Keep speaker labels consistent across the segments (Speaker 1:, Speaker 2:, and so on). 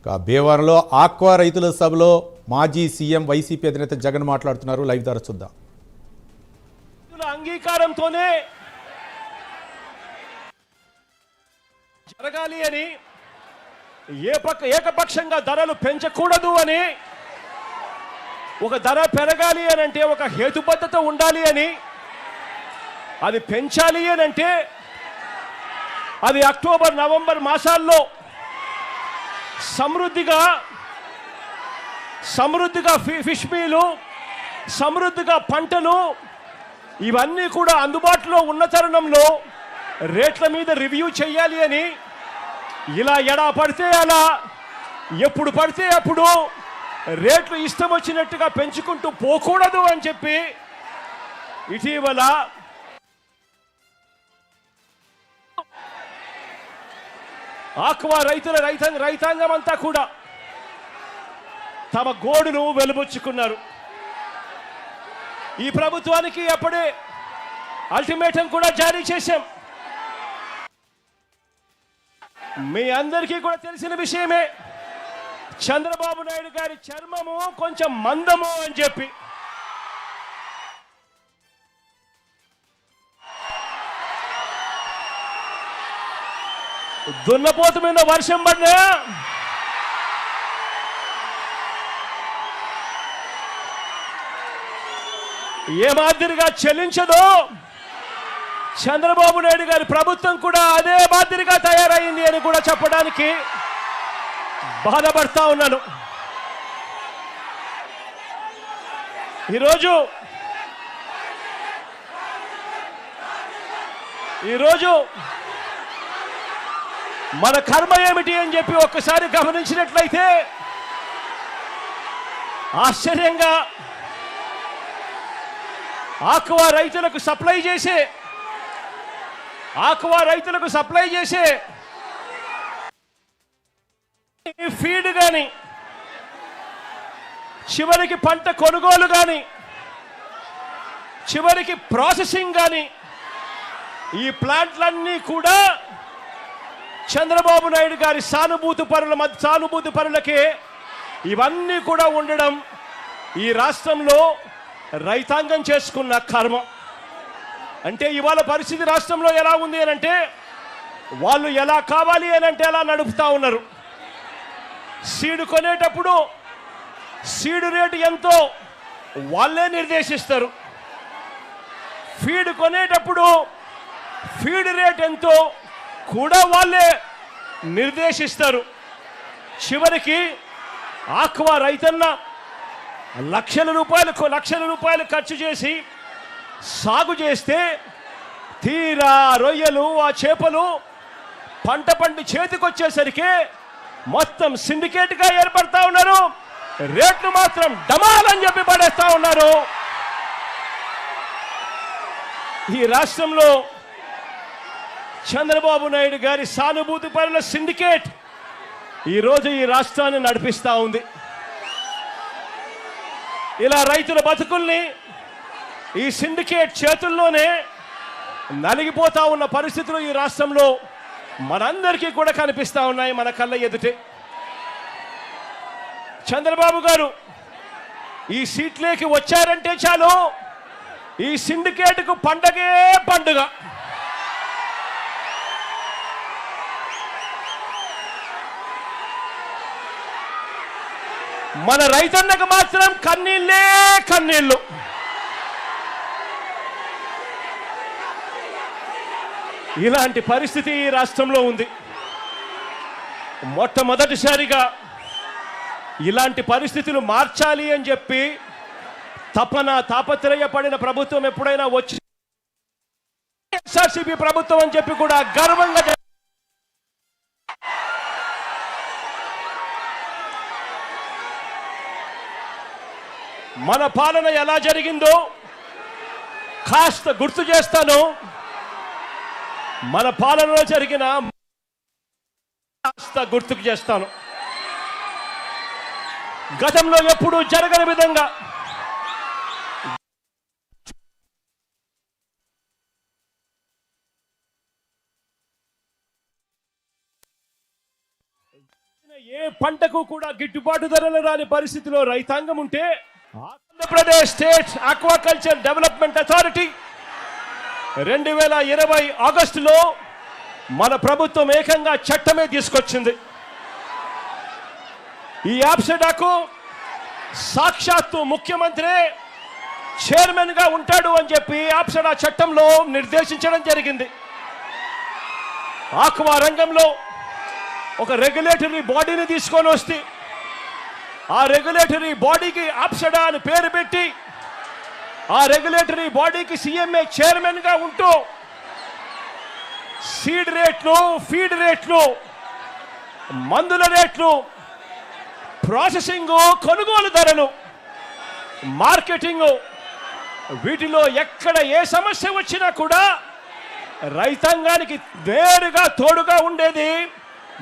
Speaker 1: భీమవరంలో ఆక్వా రైతుల సభలో మాజీ సీఎం వైసీపీ అధినేత జగన్ మాట్లాడుతున్నారు. లైవ్ ద్వారా చూద్దాం.
Speaker 2: అంగీకారంతోనే జరగాలి అని, ఏకపక్షంగా ధరలు పెంచకూడదు అని, ఒక ధర పెరగాలి అని అంటే ఒక హేతుబద్ధత ఉండాలి అని, అది పెంచాలి అని అంటే అది అక్టోబర్ నవంబర్ మాసాల్లో సమృద్ధిగా ఫిష్ మీలు, సమృద్ధిగా పంటలు ఇవన్నీ కూడా అందుబాటులో ఉన్న తరుణంలో రేట్ల మీద రివ్యూ చేయాలి అని, ఇలా ఎడా పడితే అలా ఎప్పుడు పడితే అప్పుడు రేట్లు ఇష్టం వచ్చినట్టుగా పెంచుకుంటూ పోకూడదు అని చెప్పి ఇటీవల ఆక్వా రైతాంగం అంతా కూడా తమ గోడును వెలుబుచ్చుకున్నారు. ఈ ప్రభుత్వానికి అప్పుడే అల్టిమేటం కూడా జారీ చేశాం. మీ అందరికీ కూడా తెలిసిన విషయమే, చంద్రబాబు నాయుడు గారి చర్మము కొంచెం మందము అని చెప్పి దున్నపోతు మీద వర్షం పడినా ఏ మాదిరిగా చెల్లించదో, చంద్రబాబు నాయుడు గారి ప్రభుత్వం కూడా అదే మాదిరిగా తయారైంది అని కూడా చెప్పడానికి బాధపడతా ఉన్నాను. ఈరోజు మన కర్మ ఏమిటి అని చెప్పి ఒక్కసారి గమనించినట్లయితే ఆశ్చర్యంగా ఆక్వా రైతులకు సప్లై చేసే ఫీడ్ కానీ, చివరికి పంట కొనుగోలు కానీ, చివరికి ప్రాసెసింగ్ కానీ, ఈ ప్లాంట్లన్నీ కూడా చంద్రబాబు నాయుడు గారి సానుభూతి పరులకే ఇవన్నీ కూడా ఉండడం ఈ రాష్ట్రంలో రైతాంగం చేసుకున్న కర్మ. అంటే ఇవాళ పరిస్థితి రాష్ట్రంలో ఎలా ఉంది అని అంటే, వాళ్ళు ఎలా కావాలి అని అంటే అలా నడుపుతా ఉన్నారు. సీడు కొనేటప్పుడు సీడు రేటు ఎంతో వాళ్ళే నిర్దేశిస్తారు. ఫీడ్ కొనేటప్పుడు ఫీడ్ రేట్ ఎంతో కూడా వాళ్ళే నిర్దేశిస్తారు. చివరికి ఆక్వా రైతన్న లక్షల రూపాయలు ఖర్చు చేసి సాగు చేస్తే తీరా రొయ్యలు, ఆ చేపలు పంట పండి చేతికొచ్చేసరికి మొత్తం సిండికేట్గా ఏర్పడతా ఉన్నారు. రేట్లు మాత్రం డమాలని చెప్పి పడేస్తా ఉన్నారు. ఈ రాష్ట్రంలో చంద్రబాబు నాయుడు గారి సానుభూతి పరుల సిండికేట్ ఈరోజు ఈ రాష్ట్రాన్ని నడిపిస్తూ ఉంది. ఇలా రైతుల బతుకుల్ని ఈ సిండికేట్ చేతుల్లోనే నలిగిపోతా ఉన్న పరిస్థితులు ఈ రాష్ట్రంలో మనందరికీ కూడా కనిపిస్తూ ఉన్నాయి, మన కళ్ళ ఎదుటే. చంద్రబాబు గారు ఈ సీట్లోకి వచ్చారంటే చాలు, ఈ సిండికేట్కు పండగే పండుగ. మన రైతన్నకు మాత్రం కన్నీళ్ళే కన్నీళ్ళు. ఇలాంటి పరిస్థితి ఈ రాష్ట్రంలో ఉంది. మొట్టమొదటిసారిగా ఇలాంటి పరిస్థితులు మార్చాలి అని చెప్పి తాపత్రయపడిన ప్రభుత్వం ఎప్పుడైనా వచ్చి ఎస్ఆర్సీపీ ప్రభుత్వం అని చెప్పి కూడా గర్వంగా మన పాలన ఎలా జరిగిందో కాస్త గుర్తు చేస్తాను. మన పాలనలో జరిగిన కాస్త గుర్తుకు చేస్తాను. గతంలో ఎప్పుడూ జరగని విధంగా ఏ పంటకు కూడా గిట్టుబాటు ధరలు రాని పరిస్థితిలో రైతాంగం ఉంటే Andhra Pradesh state aquaculture development authority 2020 ఆగస్టులో మన ప్రభుత్వం ఏకంగా చట్టమే తీసుకొచ్చింది. ఈ యాప్సెడాకు సాక్షాత్తు ముఖ్యమంత్రి చైర్మన్ గా ఉంటాడు అని చెప్పి యాప్సెడా చట్టంలో నిర్దేశించడం జరిగింది. ఆక్వా రంగంలో ఒక రెగ్యులేటరీ బాడీని తీసుకొని వస్తే ఆ రెగ్యులేటరీ బాడీకి యాప్సెడా అని పేరు పెట్టి ఆ రెగ్యులేటరీ బాడీకి సీఎంఏ చైర్మన్ గా ఉంటూ సీడ్ రేట్లు, ఫీడ్ రేట్లు, మందుల రేట్లు, ప్రాసెసింగ్, కొనుగోలు ధరలు, మార్కెటింగ్, వీటిలో ఎక్కడ ఏ సమస్య వచ్చినా కూడా రైతాంగానికి నేరుగా తోడుగా ఉండేది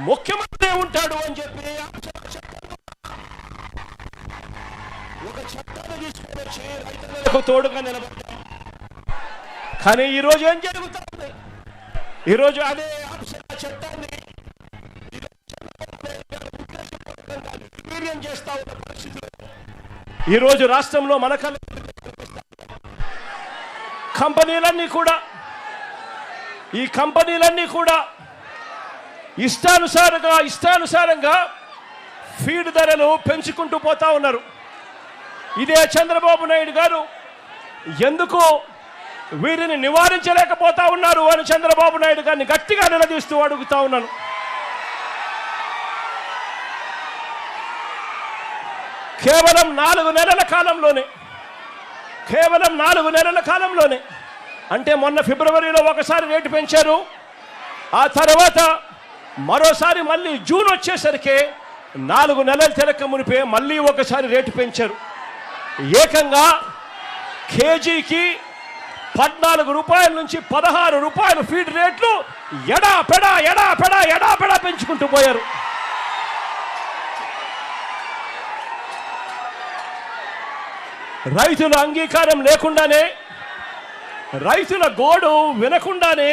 Speaker 2: ముఖ్యమంత్రి ఉంటాడు అని చెప్పి ఒక చట్టాన్ని తీసుకొని వచ్చి రైతులకు తోడుగా నిలబడ్డారు. కానీ ఈరోజు ఏం జరుగుతుంది? ఈరోజు అదే చట్టాన్ని చేస్తా ఉన్న పరిస్థితులు ఈరోజు రాష్ట్రంలో మన కంపెనీలన్నీ కూడా ఇష్టానుసారంగా ఫీడ్ ధరలు పెంచుకుంటూ పోతా ఉన్నారు. ఇదే చంద్రబాబు నాయుడు గారు ఎందుకు వీరిని నివారించలేకపోతా ఉన్నారు అని చంద్రబాబు నాయుడు గారిని గట్టిగా నిలదీస్తూ అడుగుతా ఉన్నాను. కేవలం 4 నెలల కాలంలోనే అంటే మొన్న ఫిబ్రవరిలో ఒకసారి రేటు పెంచారు. ఆ తర్వాత మరోసారి మళ్ళీ జూన్ వచ్చేసరికి 4 నెలలు తిరక్క మునిపే మళ్ళీ ఒకసారి రేటు పెంచారు. ఏకంగా కేజీకి 14 రూపాయల నుంచి 16 రూపాయలు ఫీడ్ రేట్లు ఎడా పెంచుకుంటూ పోయారు. రైతుల అంగీకారం లేకుండానే, రైతుల గోడు వినకుండానే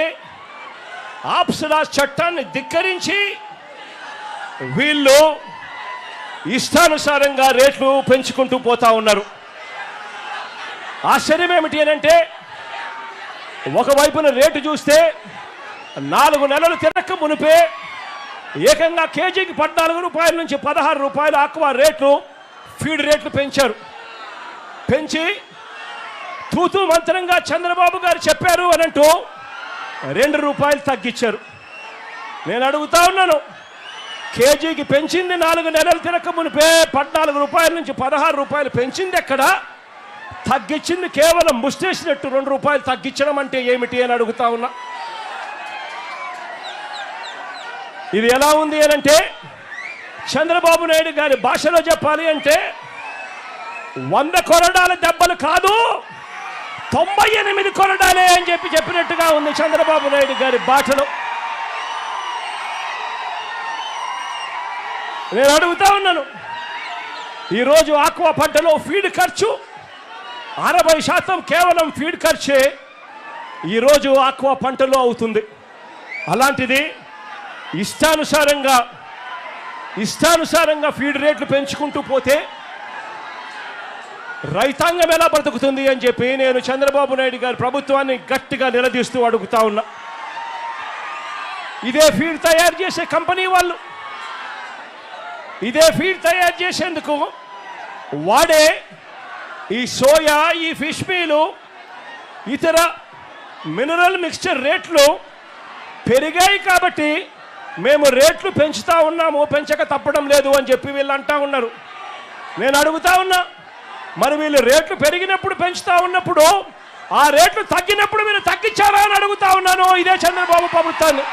Speaker 2: ఆప్సెడా చట్టాన్ని ధిక్కరించి వీళ్ళు ఇష్టానుసారంగా రేట్లు పెంచుకుంటూ పోతా ఉన్నారు. ఆశ్చర్యం ఏమిటి అంటే ఒకవైపున రేటు చూస్తే 4 నెలలు తిరక్క మునిపే ఏకంగా కేజీకి 14 రూపాయల నుంచి 16 రూపాయలు ఆక్వా రేట్లు, ఫీడ్ రేట్లు పెంచి తూతూ మంత్రంగా చంద్రబాబు గారు చెప్పారు అని అంటూ 2 రూపాయలు తగ్గించారు. నేను అడుగుతా ఉన్నాను, కేజీకి పెంచింది 4 నెలలు తిరక్క మునిపే 14 రూపాయల నుంచి 16 రూపాయలు పెంచింది ఎక్కడ? తగ్గించింది కేవలం ముష్టేసినట్టు 2 రూపాయలు తగ్గించడం అంటే ఏమిటి అని అడుగుతా ఉన్నా. ఇది ఎలా ఉంది అనంటే చంద్రబాబు నాయుడు గారి భాషలో చెప్పాలి అంటే 100 కొరడాల దెబ్బలు కాదు 98 కొరడాలే అని చెప్పినట్టుగా ఉంది చంద్రబాబు నాయుడు గారి భాషలో. నేను అడుగుతా ఉన్నాను, ఈరోజు ఆక్వా పంటలో ఫీడ్ ఖర్చు 60% కేవలం ఫీడ్ ఖర్చే ఈరోజు ఆక్వా పంటలో అవుతుంది. అలాంటిది ఇష్టానుసారంగా ఫీడ్ రేట్లు పెంచుకుంటూ పోతే రైతాంగం ఎలా బ్రతుకుతుంది అని చెప్పి నేను చంద్రబాబు నాయుడు గారి ప్రభుత్వాన్ని గట్టిగా నిలదీస్తూ అడుగుతా ఉన్నా. ఇదే ఫీడ్ తయారు చేసే కంపెనీ వాళ్ళు ఇదే ఫీడ్ తయారు చేసేందుకు వాడే ఈ సోయా, ఈ ఫిష్ మీలు, ఇతర మినరల్ మిక్స్చర్ రేట్లు పెరిగాయి కాబట్టి మేము రేట్లు పెంచుతా ఉన్నాము, పెంచక తప్పడం లేదు అని చెప్పి వీళ్ళు అంటా ఉన్నారు. నేను అడుగుతా ఉన్నా, మరి వీళ్ళు రేట్లు పెరిగినప్పుడు పెంచుతా ఉన్నప్పుడు ఆ రేట్లు తగ్గినప్పుడు మీరు తగ్గించారా అని అడుగుతా ఉన్నాను ఇదే చంద్రబాబు ప్రభుత్వాన్ని.